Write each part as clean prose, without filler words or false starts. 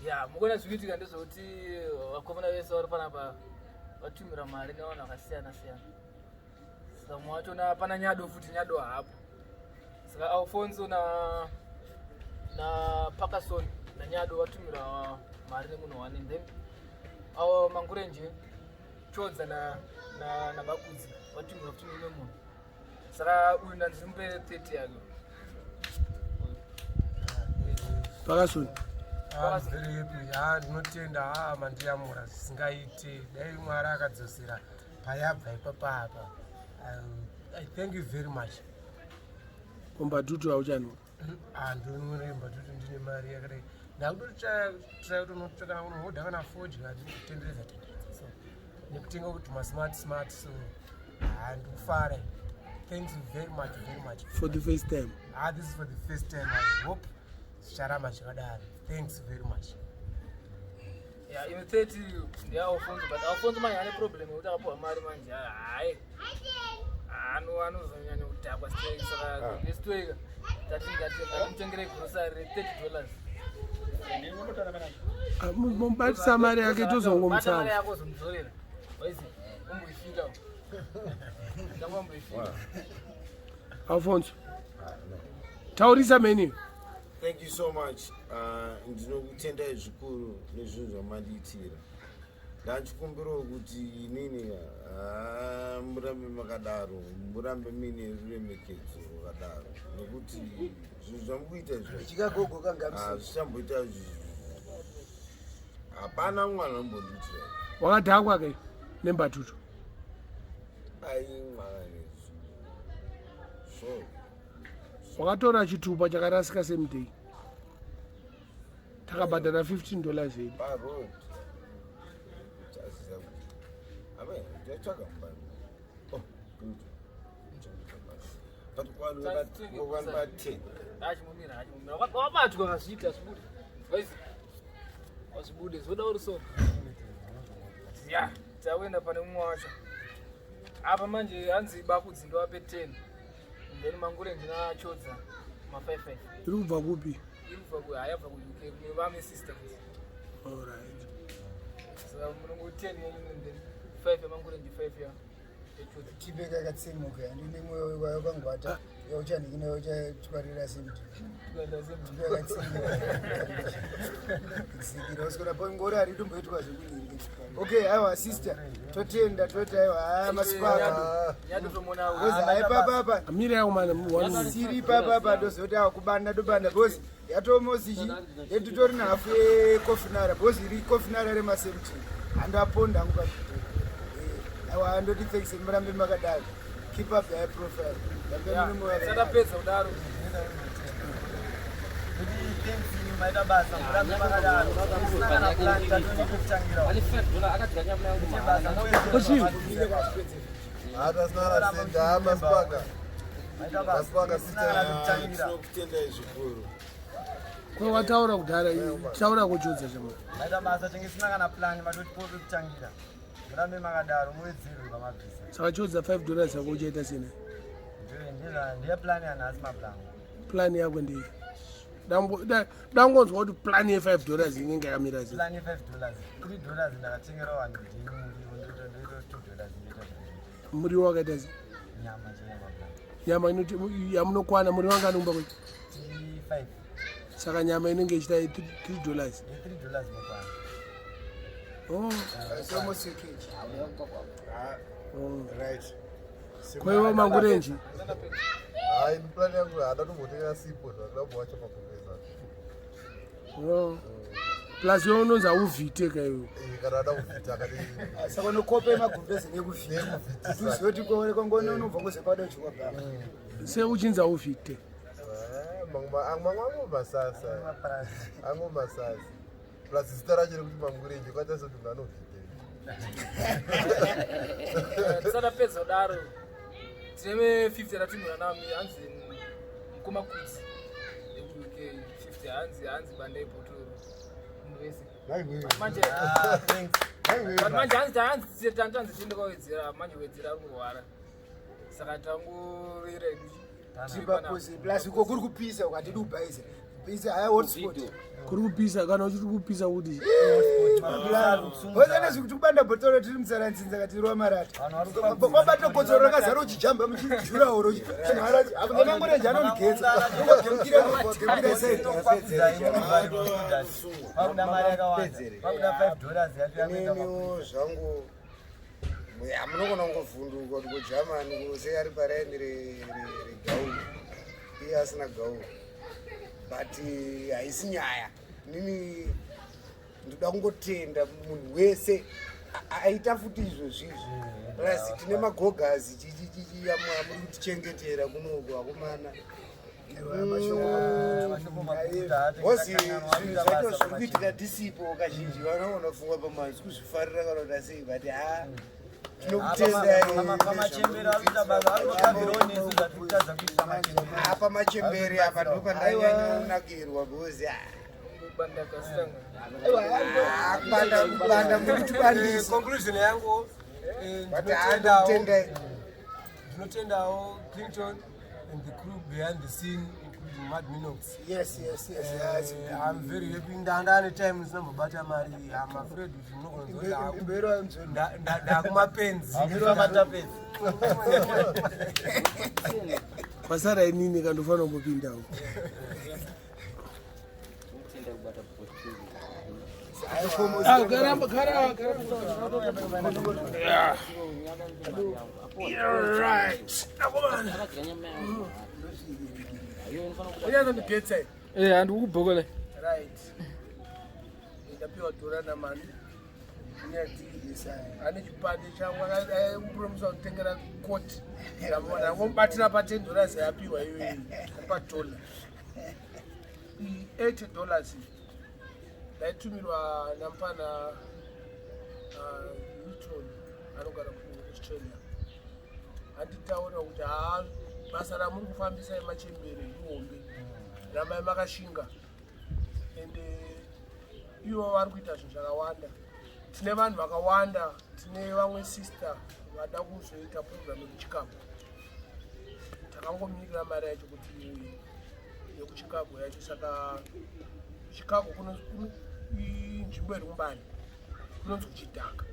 ya mukona zvikiitika ndezvekuti vakomana vese vari panapa vatumira mari nevanhu vakasiyana siyana. Saka mumwe wachona pana Nyado futi Nyado hapo. Saka Alphonso na Parkerson na Nyado vatumira mari nemunhu wani. Then Mangurenje, Chodza na Bakudzi vatumira futi nemunhu. Saka uyu ndanzimupe 30 yake. Parkerson. Very happy. Ndinotenda mandiyamura zvisingaite. Dai Mwari akadzosera payabva ipapa. I thank you very much. Kumbatutu auchano. Ndinorimba tutu ndine mari yakadai. Ndakutotsvaka kutonotsvaka unohodha kana fodya kutendereza. So nekutenga kuti smart so ndikufara. Thanks very much. For the first time. This is for the first time. I hope Sharama Chikadari. Thanks very much. Yeah, even 30 ndia Alphonso, but Alphonso manje ane problem ukuthi akapuwa mari manje. Hayi. Anozonyanya kutakwa strike saka ngesitoika. Ndamutengere grocery $30. Mubatisa mari yake tozongomutsa. Mari yako zomzorera. Waisi, umbuyifika. Ndangomuyifika. Alphonso. Taurisa menu. Thank you so much. Ndinokutenda zvikuru nezvinhu zvamandiitira. Ndachikumbira kuti inini murambe makadaro, murambe mine ruremekedzo rwakadaro. Nekuti zvinhu zvamboita zvichamboita hapana mwana ambondiitira. Wakadhakwa ke nembatutu. Mwana nezvo. So Wakatora chitupa chakarasika semudei. Takabhadhara $15 hedu. Road. Amen. Ndatsvaka mbani. Oh, good. But one bad 10. Hachimumira. Wabatwa ngazvita sibude. Waisi. Wasibude zoda urusona. Ya, tawenda pane mumwe wacho. Apa manje hanzi Bakudzi ndo wape 10. Then Mangurenje na Chodza ma55. Iri kubva kupi? Iri kubva hayabva ku-UK kune vame sisters. All right. So munongo 10 and then 5 Mangurenje 5 ya. Chibeka katsemuka ndine moyo wakangwata yauchani kine yauchitwarira simti. Chibeka katsemuka. Sikira usikora pongora ari tomboitwa zvekudini. Okay, aiwa sister. Totenda aiwa masipaka. Nyado tomona Hwezha hai papa. Amira yangu mana Siri papa ndozoti akubanda dobanda bosi. Yatomozichi yetutori na hafu kofinara bosi ri kofinara remasemti. Andaponda ngupa. I don't think it's Murambe Magadal. Keep up your profile. Sadapeza udaro. Kwa wataura kudhara taura kuchodza chama. Maita basa tingisina kana plan matoti pozo kutangira. Murambe Magadal muwedzera pamabhizi. Saka chodza $5 yako uchaita sena. Ndiye plan yanasi maplan. Plan yako ndii. Dangonzwa kuti plan ye$5 inenge yakamira sei. Plan ye$5. $3 ndakatengera vanhu ndini ndoita $2 ndita. Muriwo wakaita sei? Nyama chema. Nyama inoti yamunokwana muri wanga nomba kuti 5. Saka nyama inenge ichita $3. $3 mokwana. Oh, it's almost a kg. Oh, right. Kwa hiyo Mangurenje. Plan yangu hata tumotenga sipo ndabwacha pakupeza. Oh. Plus yo unonza uvite kayo. Karada uvita kadi. Saka nokope magumbezi nekuvita. Tuzoti kwore kongono unobva kuzepada uchikwa baba. Se uchinza uvite. Angmangu basasa. Angu basasa. Plus sitarajira kuti Mangurenje kwata sotunganovite. Sada pesa udaro. Tine 50 ratimura nami hanzi mkoma kudzi. UK 50 hanzi bande botoro. Ndwese. Manje thanks. Manje hanzi tantanzi tinde kwa Wedzera manje Wedzera kurwara. Saka tangu ready. Zimbabwe plus uko kuri kupisa ukati dubaise. Pisa haya hotspot. Kuri kupisa kana uchiri kupisa kuti Wozana zvikuti kubanda bhotoro tiri musaranzinza katirwa marata. Kwabata kodzoro rakazara uchijamba muchijura horo. Chinharati apo nemangurenje anondigeza. Unogirukire ngogirukire sei. Pakuda mari yakawanda. Pakuda $5 yacho yamenda Neniwo zvangu munogona kungovhunduka kuti kugermany kuse ari paraini regauni iye asina gauni but haisi nyaya nini ndoda kungotenda munhu wese aita futi izvozvizvi plus tine magogazi amuri kutichengetera kunoko akomana hozi zvinhu zvacho zviri kuitika tisipo kazhinji vanoona kufunga pamanzi kuzvifarira kana kuti asei but apa machembere apa ndo pandanyanyonakirwa because kubanda mukutibandisa conclusion yangu ndinotendawo Clinton and the crew behind the scene including Mad Minox. Yes. I'm very happy ndandane time sinambobata mari. I'm afraid if ndakumapenzi matapenzi pasara inini kandofana kumbopindawo handikukubhokole ndapiwa dhora namani ane chipande changu upromisa kutengera koti angomubatira pa$10 yapiwa iyoyo padola $80 ndaitumirwa nampana Nito anogara kuAustralia anditaura kuti basa ramuri kufambisa emachembere ihombe ramai makashinga ende ivo vari kuita zvinhu zvakawanda. Tine vanhu vakawanda, tine vamwe sister vada kuzoita program yekuchicago. Takangomirira mari yacho kuti yekuchicago yacho, saka Chicago nzvimbo iri Mbare kunonzi kuchidhaka,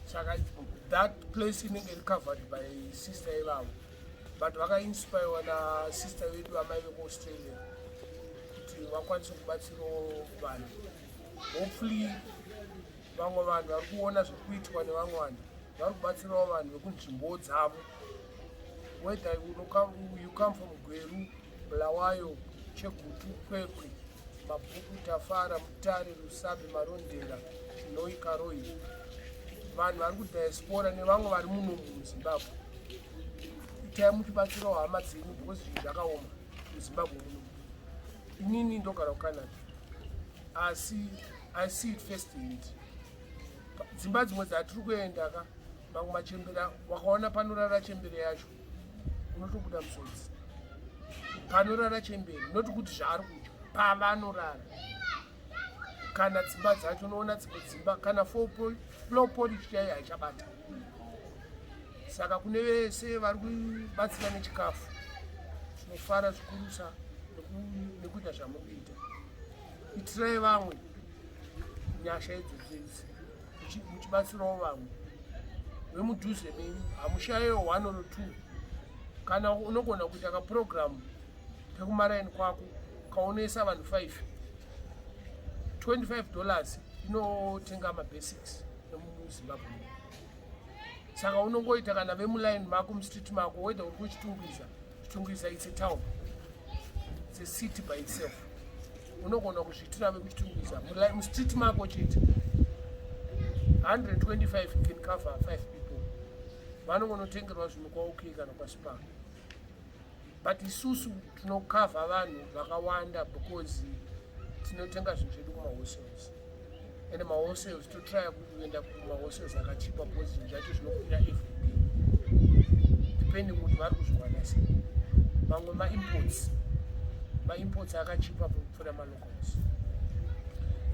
saka that place inenge iri covered by sister ivavo, but vakainspire na sister vedu vamai vekuAustralia kuti vakwanise kubatsirawo vanhu. Hopefully vamwe vanhu vari kuona zviri kuitwa nevamwe vanhu vari kubatsirawo vanhu vekunzvimbo dzavo, whether you come from Gweru, Bulawayo, Chegutu, Kwekwe, Mapuku, Tafara, Mutare, Rusabe, Marondera, Noi, Karoi. Vanhu vari kudiaspora nevamwe vari muno muZimbabwe, itai muchibatsirawo hama dzenyu because zvinhu zvakaoma muZimbabwe muno. Inini ndogara kuCanada, asi I see it first hand. Dzimba dzimwe dzatiri kuenda mamwe machembere wakaona panorara chembere yacho unotobuda musodzi. Panorara chembere noti kuti zvaari kudya pavanorara, kana dzimba dzacho unoona dzimwe dzimba kana floor polish chaiyo haichabata. Saka kune vese vari kubatsira nechikafu tinofara zvikurusa nekuita zvamuri kuita. Itirai vamwe nyasha idzodzi muchibatsirawo vamwe vemudhuze menyu, hamushayiwo 1 or 2. Kana unogona kuita kaprogramu pekumaraini kwako kaonesa vanhu 5, $25 inotenga mabasics emuZimbabwe. Saka unongoita kana vemulaini mako mustreet mako, whether uri kuchitungwiza it's a town, it's a city by itself. Unogona kuzviitira vekuchitungwiza mustreet mako chete. 125 can cover 5 people. Vanongonotengerwa zvinhu kwaukei kana kwaSpar. But isusu tinokavha vanhu vakawanda because tinotenga zvinhu zvedu kumahostels. And mahostels totry kuenda kumahostels akachipa because zvinhu zvacho zvinokwira FB. Depending kuti vari kuzviwana sei. Mamwe ma-imports akachipa for ma-locals.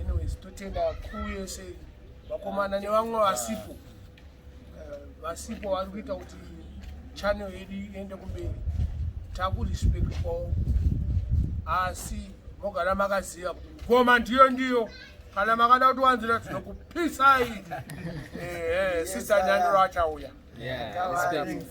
Anyways, totenda crew yese vakomana nevamwe vasipo vari kuita kuti channel yedu iende kumberi. Takurespect kwavo, asi mogara makaziya ngoma ndiyo kana makada kuti wanzira tinokupisai sister Nyando achauya. Yeah, respect.